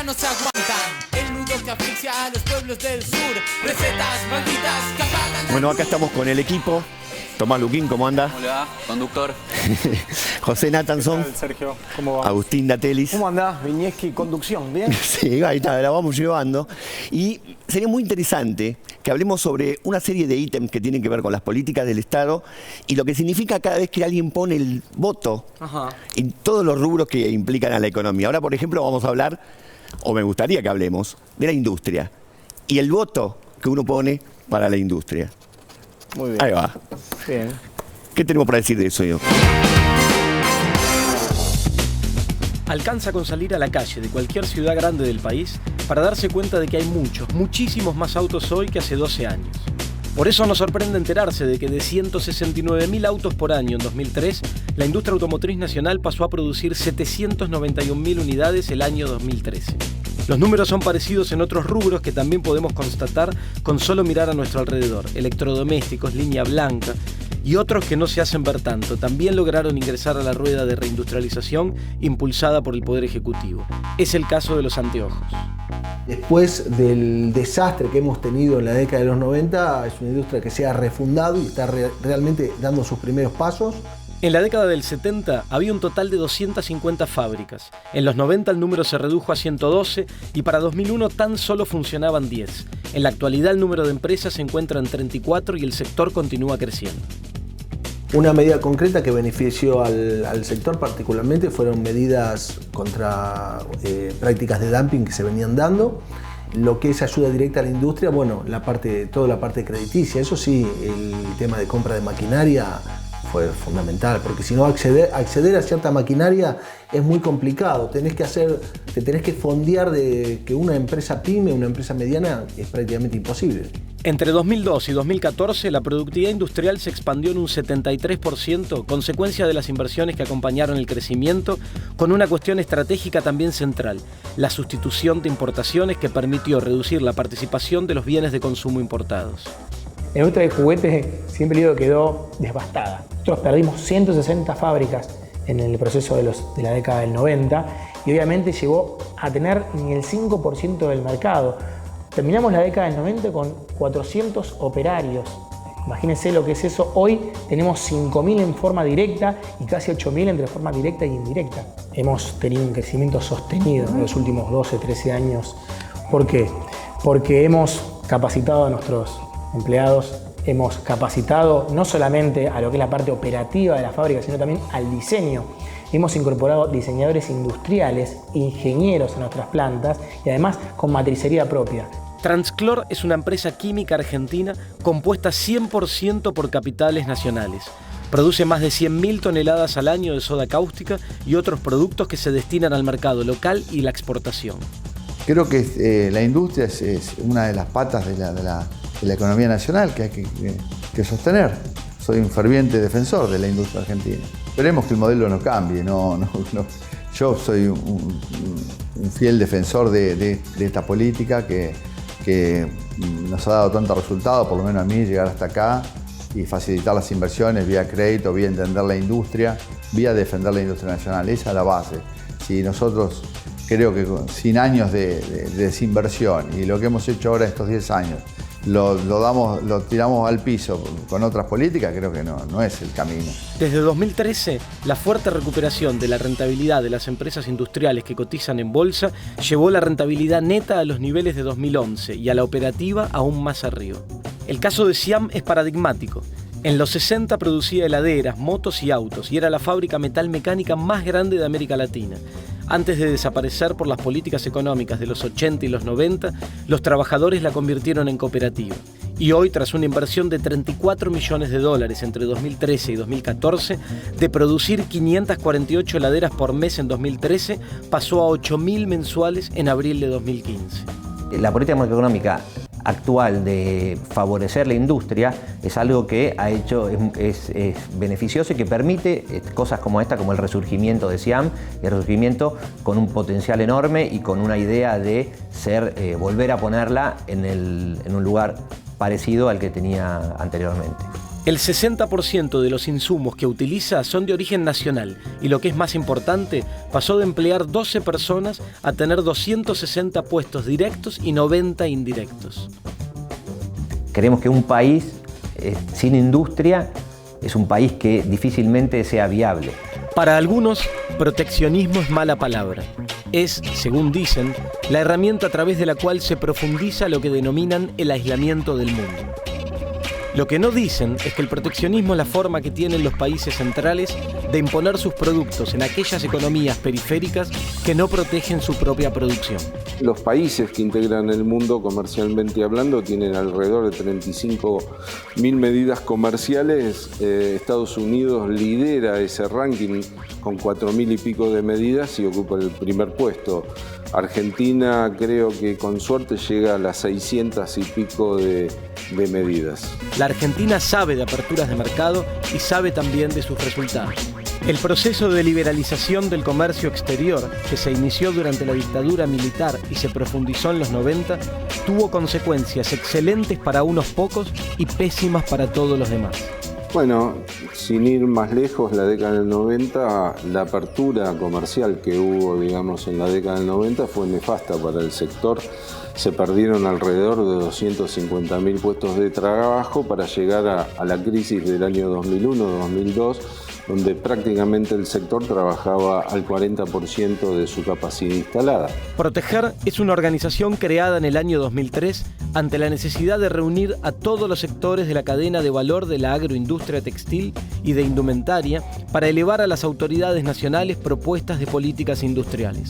no se aguantan. El nudo que asfixia a los pueblos del sur. Recetas malditas que apagan. Bueno, acá estamos con el equipo. Tomás Luquín, ¿cómo anda? ¿Cómo le va? Conductor. José Natanson. Sergio, ¿cómo va? Agustín Datelis. ¿Cómo andás? Viñeski, conducción, ¿bien? Sí, ahí está, la vamos llevando. Y sería muy interesante que hablemos sobre una serie de ítems que tienen que ver con las políticas del Estado y lo que significa cada vez que alguien pone el voto en todos los rubros que implican a la economía. Ahora, por ejemplo, vamos a hablar, o me gustaría que hablemos, de la industria y el voto que uno pone para la industria. Muy bien. Ahí va. Bien. ¿Qué tenemos para decir de eso yo? Alcanza con salir a la calle de cualquier ciudad grande del país para darse cuenta de que hay muchísimos más autos hoy que hace 12 años. Por eso nos sorprende enterarse de que de 169.000 autos por año en 2003, la industria automotriz nacional pasó a producir 791.000 unidades el año 2013. Los números son parecidos en otros rubros que también podemos constatar con solo mirar a nuestro alrededor. Electrodomésticos, línea blanca y otros que no se hacen ver tanto. También lograron ingresar a la rueda de reindustrialización impulsada por el Poder Ejecutivo. Es el caso de los anteojos. Después del desastre que hemos tenido en la década de los 90, es una industria que se ha refundado y está realmente dando sus primeros pasos. En la década del 70 había un total de 250 fábricas. En los 90 el número se redujo a 112 y para 2001 tan solo funcionaban 10. En la actualidad el número de empresas se encuentra en 34 y el sector continúa creciendo. Una medida concreta que benefició al sector particularmente fueron medidas contra prácticas de dumping que se venían dando. Lo que es ayuda directa a la industria, bueno, toda la parte crediticia, eso sí, el tema de compra de maquinaria fue fundamental, porque si no acceder a cierta maquinaria es muy complicado. Te tenés que fondear de que una empresa pyme, una empresa mediana, es prácticamente imposible. Entre 2002 y 2014, la productividad industrial se expandió en un 73%, consecuencia de las inversiones que acompañaron el crecimiento, con una cuestión estratégica también central, la sustitución de importaciones que permitió reducir la participación de los bienes de consumo importados. La industria de juguetes, siempre digo, quedó devastada. Nosotros perdimos 160 fábricas en el proceso de la década del 90 y obviamente llegó a tener ni el 5% del mercado. Terminamos la década del 90 con 400 operarios. Imagínense lo que es eso. Hoy tenemos 5.000 en forma directa y casi 8.000 entre forma directa e indirecta. Hemos tenido un crecimiento sostenido en los últimos 12, 13 años. ¿Por qué? Porque hemos capacitado a nuestros empleados, hemos capacitado no solamente a lo que es la parte operativa de la fábrica, sino también al diseño. Hemos incorporado diseñadores industriales, ingenieros en nuestras plantas y además con matricería propia. Transclor es una empresa química argentina compuesta 100% por capitales nacionales. Produce más de 100.000 toneladas al año de soda cáustica y otros productos que se destinan al mercado local y la exportación. Creo que la industria es una de las patas de la economía nacional que hay que sostener. Soy un ferviente defensor de la industria argentina. Esperemos que el modelo no cambie. Yo soy un fiel defensor de esta política que nos ha dado tanto resultado, por lo menos a mí, llegar hasta acá y facilitar las inversiones vía crédito, vía entender la industria, vía defender la industria nacional. Esa es la base. Si nosotros, creo que sin años de desinversión y lo que hemos hecho ahora estos 10 años, lo tiramos al piso con otras políticas, creo que no es el camino. Desde 2013, la fuerte recuperación de la rentabilidad de las empresas industriales que cotizan en bolsa llevó la rentabilidad neta a los niveles de 2011 y a la operativa aún más arriba. El caso de Siam es paradigmático. En los 60 producía heladeras, motos y autos y era la fábrica metalmecánica más grande de América Latina. Antes de desaparecer por las políticas económicas de los 80 y los 90, los trabajadores la convirtieron en cooperativa. Y hoy, tras una inversión de $34 millones entre 2013 y 2014, de producir 548 heladeras por mes en 2013, pasó a 8.000 mensuales en abril de 2015. La política macroeconómica actual de favorecer la industria es algo que ha hecho, es beneficioso y que permite cosas como esta, como el resurgimiento de Siam, y el resurgimiento con un potencial enorme y con una idea de volver a ponerla en un lugar parecido al que tenía anteriormente. El 60% de los insumos que utiliza son de origen nacional y, lo que es más importante, pasó de emplear 12 personas a tener 260 puestos directos y 90 indirectos. Creemos que un país sin industria es un país que difícilmente sea viable. Para algunos, proteccionismo es mala palabra. Es, según dicen, la herramienta a través de la cual se profundiza lo que denominan el aislamiento del mundo. Lo que no dicen es que el proteccionismo es la forma que tienen los países centrales de imponer sus productos en aquellas economías periféricas que no protegen su propia producción. Los países que integran el mundo comercialmente hablando tienen alrededor de 35.000 medidas comerciales. Estados Unidos lidera ese ranking con 4.000 y pico de medidas y ocupa el primer puesto. Argentina creo que con suerte llega a las 600 y pico de medidas. La Argentina sabe de aperturas de mercado y sabe también de sus resultados. El proceso de liberalización del comercio exterior, que se inició durante la dictadura militar y se profundizó en los 90, tuvo consecuencias excelentes para unos pocos y pésimas para todos los demás. Bueno, sin ir más lejos, la década del 90, la apertura comercial que hubo, digamos, en la década del 90 fue nefasta para el sector. Se perdieron alrededor de 250.000 puestos de trabajo para llegar a la crisis del año 2001-2002, donde prácticamente el sector trabajaba al 40% de su capacidad instalada. Proteger es una organización creada en el año 2003 ante la necesidad de reunir a todos los sectores de la cadena de valor de la agroindustria textil y de indumentaria para elevar a las autoridades nacionales propuestas de políticas industriales.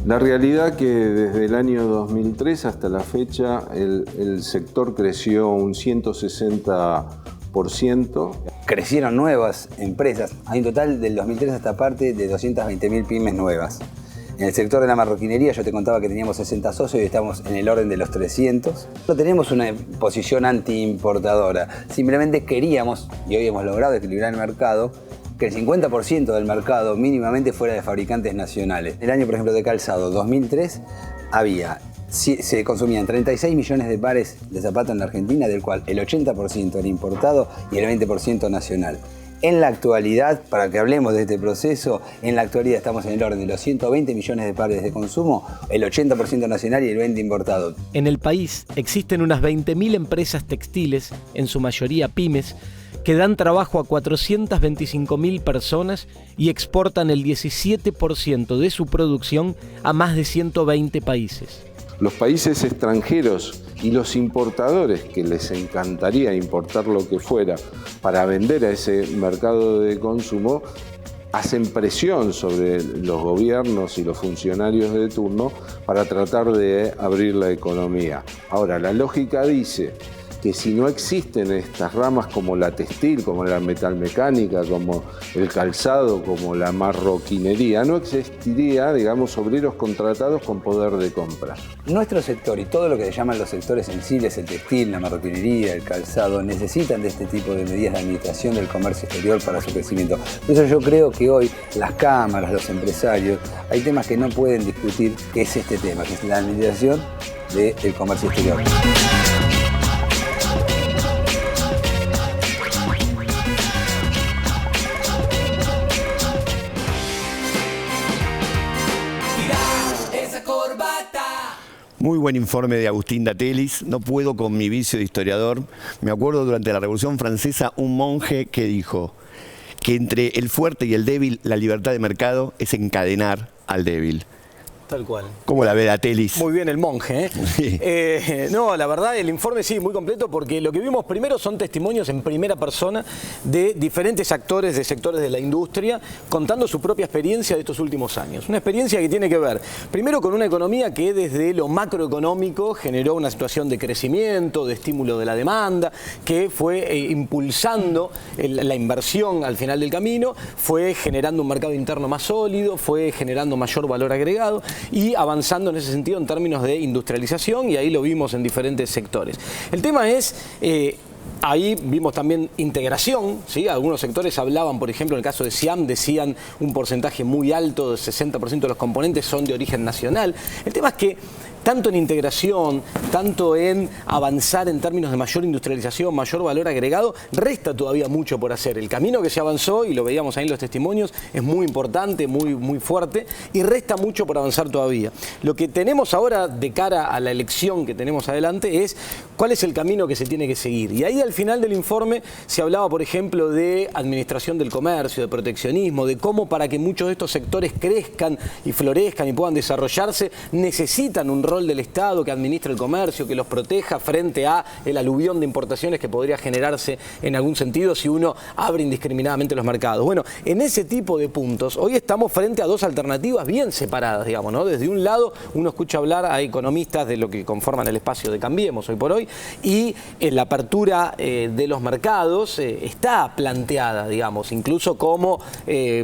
La realidad que desde el año 2003 hasta la fecha el sector creció un 160%. Crecieron nuevas empresas. Hay un total del 2003 hasta parte de 220.000 pymes nuevas. En el sector de la marroquinería yo te contaba que teníamos 60 socios y estamos en el orden de los 300. No tenemos una posición anti-importadora. Simplemente queríamos, y hoy hemos logrado equilibrar el mercado, que el 50% del mercado mínimamente fuera de fabricantes nacionales. El año, por ejemplo, de calzado 2003 se consumían 36 millones de pares de zapatos en la Argentina, del cual el 80% era importado y el 20% nacional. En la actualidad, para que hablemos de este proceso, en la actualidad estamos en el orden de los 120 millones de pares de consumo, el 80% nacional y el 20% importado. En el país existen unas 20.000 empresas textiles, en su mayoría pymes, que dan trabajo a 425.000 personas y exportan el 17% de su producción a más de 120 países. Los países extranjeros y los importadores, que les encantaría importar lo que fuera para vender a ese mercado de consumo, hacen presión sobre los gobiernos y los funcionarios de turno para tratar de abrir la economía. Ahora, la lógica dice que si no existen estas ramas como la textil, como la metalmecánica, como el calzado, como la marroquinería, no existiría, digamos, obreros contratados con poder de compra. Nuestro sector y todo lo que se llaman los sectores sensibles, el textil, la marroquinería, el calzado, necesitan de este tipo de medidas de administración del comercio exterior para su crecimiento. Por eso yo creo que hoy las cámaras, los empresarios, hay temas que no pueden discutir, que es este tema, que es la administración del comercio exterior. Muy buen informe de Agustín Datelis. No puedo con mi vicio de historiador. Me acuerdo durante la Revolución Francesa un monje que dijo que entre el fuerte y el débil la libertad de mercado es encadenar al débil. Tal cual. ¿Cómo la ve Datelis? Muy bien el monje, ¿eh? Sí. No, la verdad, el informe sí, muy completo, porque lo que vimos primero son testimonios en primera persona de diferentes actores de sectores de la industria contando su propia experiencia de estos últimos años. Una experiencia que tiene que ver, primero, con una economía que desde lo macroeconómico generó una situación de crecimiento, de estímulo de la demanda, que fue impulsando la inversión al final del camino, fue generando un mercado interno más sólido, fue generando mayor valor agregado y avanzando en ese sentido en términos de industrialización, y ahí lo vimos en diferentes sectores. El tema es... ahí vimos también integración, ¿sí? Algunos sectores hablaban, por ejemplo, en el caso de Siam, decían un porcentaje muy alto, de 60% de los componentes son de origen nacional. El tema es que tanto en integración, tanto en avanzar en términos de mayor industrialización, mayor valor agregado, resta todavía mucho por hacer. El camino que se avanzó, y lo veíamos ahí en los testimonios, es muy importante, muy fuerte, y resta mucho por avanzar todavía. Lo que tenemos ahora de cara a la elección que tenemos adelante es cuál es el camino que se tiene que seguir. Y ahí al final del informe se hablaba, por ejemplo, de administración del comercio, de proteccionismo, de cómo para que muchos de estos sectores crezcan y florezcan y puedan desarrollarse, necesitan un rol del Estado que administre el comercio, que los proteja frente a el aluvión de importaciones que podría generarse en algún sentido si uno abre indiscriminadamente los mercados. Bueno, en ese tipo de puntos, hoy estamos frente a dos alternativas bien separadas, digamos, ¿no? Desde un lado, uno escucha hablar a economistas de lo que conforman el espacio de Cambiemos hoy por hoy, y la apertura de los mercados está planteada, digamos, incluso como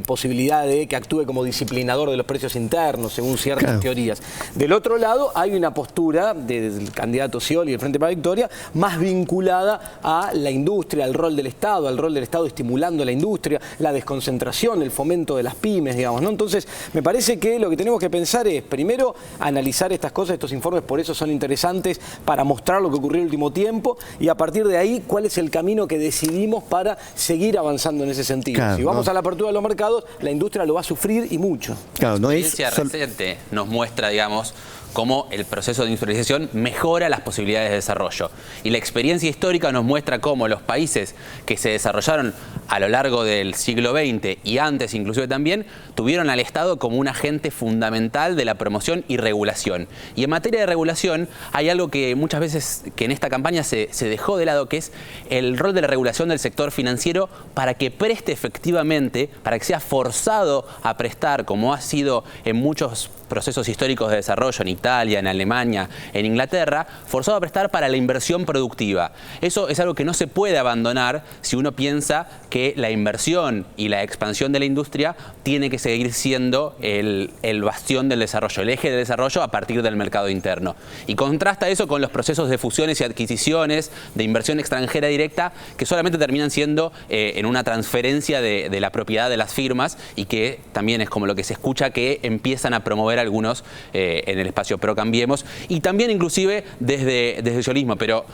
posibilidad de que actúe como disciplinador de los precios internos, según ciertas teorías. Del otro lado, hay una postura del candidato Scioli y el Frente para la Victoria más vinculada a la industria, al rol del Estado, estimulando la industria, la desconcentración, el fomento de las pymes, digamos, ¿no? Entonces, me parece que lo que tenemos que pensar es, primero, analizar estas cosas, estos informes, por eso son interesantes, para mostrar lo que ocurrió en el último tiempo, y a partir de ahí, cuál es el camino que decidimos para seguir avanzando en ese sentido. Claro, si vamos a la apertura de los mercados, la industria lo va a sufrir y mucho. Claro, no es... La experiencia reciente nos muestra, digamos, cómo el proceso de industrialización mejora las posibilidades de desarrollo. Y la experiencia histórica nos muestra cómo los países que se desarrollaron a lo largo del siglo XX y antes inclusive también, tuvieron al Estado como un agente fundamental de la promoción y regulación. Y en materia de regulación hay algo que muchas veces que en esta campaña se dejó de lado, que es el rol de la regulación del sector financiero para que preste efectivamente, para que sea forzado a prestar, como ha sido en muchos procesos históricos de desarrollo en Italia, en Alemania, en Inglaterra, forzado a prestar para la inversión productiva. Eso es algo que no se puede abandonar si uno piensa que la inversión y la expansión de la industria tiene que seguir siendo el bastión del desarrollo, el eje del desarrollo a partir del mercado interno. Y contrasta eso con los procesos de fusiones y adquisiciones, de inversión extranjera directa, que solamente terminan siendo en una transferencia de la propiedad de las firmas, y que también es como lo que se escucha que empiezan a promover algunos en el espacio Pro Cambiemos, y también inclusive desde el socialismo, pero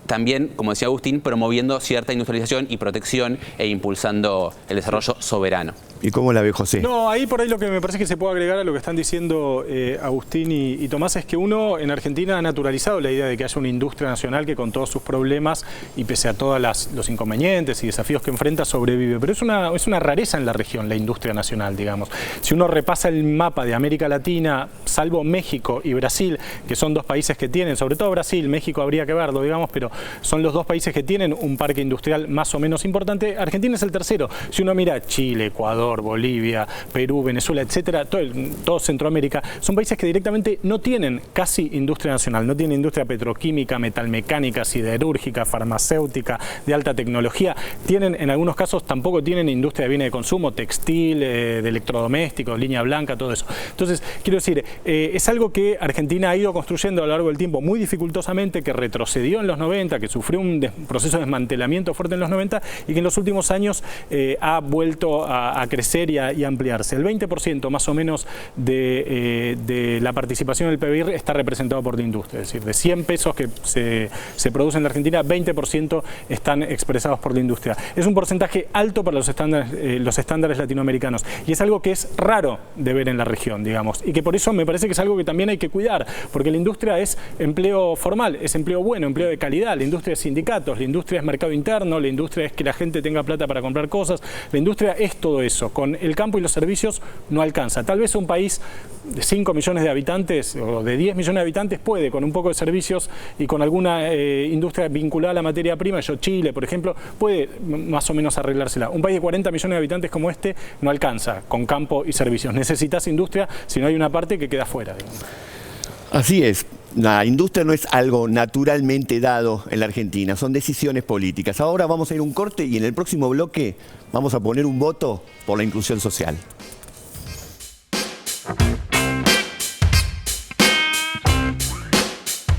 también, como decía Agustín, promoviendo cierta industrialización y protección e impulsando el desarrollo soberano. ¿Y cómo la ve José? No, ahí por ahí lo que me parece que se puede agregar a lo que están diciendo Agustín y Tomás es que uno en Argentina ha naturalizado la idea de que haya una industria nacional que con todos sus problemas y pese a todos los inconvenientes y desafíos que enfrenta sobrevive. Pero es una rareza en la región la industria nacional, digamos. Si uno repasa el mapa de América Latina, salvo México y Brasil, que son dos países que tienen, sobre todo Brasil, México habría que verlo, digamos, pero son los dos países que tienen un parque industrial más o menos importante. Argentina es el tercero. Si uno mira Chile, Ecuador, Bolivia, Perú, Venezuela, etcétera, todo Centroamérica, son países que directamente no tienen casi industria nacional, no tienen industria petroquímica, metalmecánica, siderúrgica, farmacéutica, de alta tecnología. Tienen, en algunos casos, tampoco tienen industria de bienes de consumo, textil, de electrodomésticos, línea blanca, todo eso. Entonces, quiero decir, es algo que Argentina ha ido construyendo a lo largo del tiempo muy dificultosamente, que retrocedió en los 90, que sufrió un proceso de desmantelamiento fuerte en los 90 y que en los últimos años ha vuelto a crecer y a ampliarse. El 20% más o menos de la participación del PBI está representado por la industria, es decir, de 100 pesos que se producen en la Argentina, 20% están expresados por la industria. Es un porcentaje alto para los estándares latinoamericanos y es algo que es raro de ver en la región, digamos, y que por eso me parece que es algo que también hay que cuidar, porque la industria es empleo formal, es empleo bueno, empleo de calidad, la industria es sindicatos, la industria es mercado interno, la industria es que la gente tenga plata para comprar cosas, la industria es todo eso. Con el campo y los servicios no alcanza. Tal vez un país de 5 millones de habitantes o de 10 millones de habitantes puede, con un poco de servicios y con alguna industria vinculada a la materia prima, Chile, por ejemplo, puede más o menos arreglársela. Un país de 40 millones de habitantes como este no alcanza con campo y servicios. Necesitas industria si no hay una parte que queda fuera. Así es. La industria no es algo naturalmente dado en la Argentina, son decisiones políticas. Ahora vamos a ir a un corte y en el próximo bloque vamos a poner un voto por la inclusión social.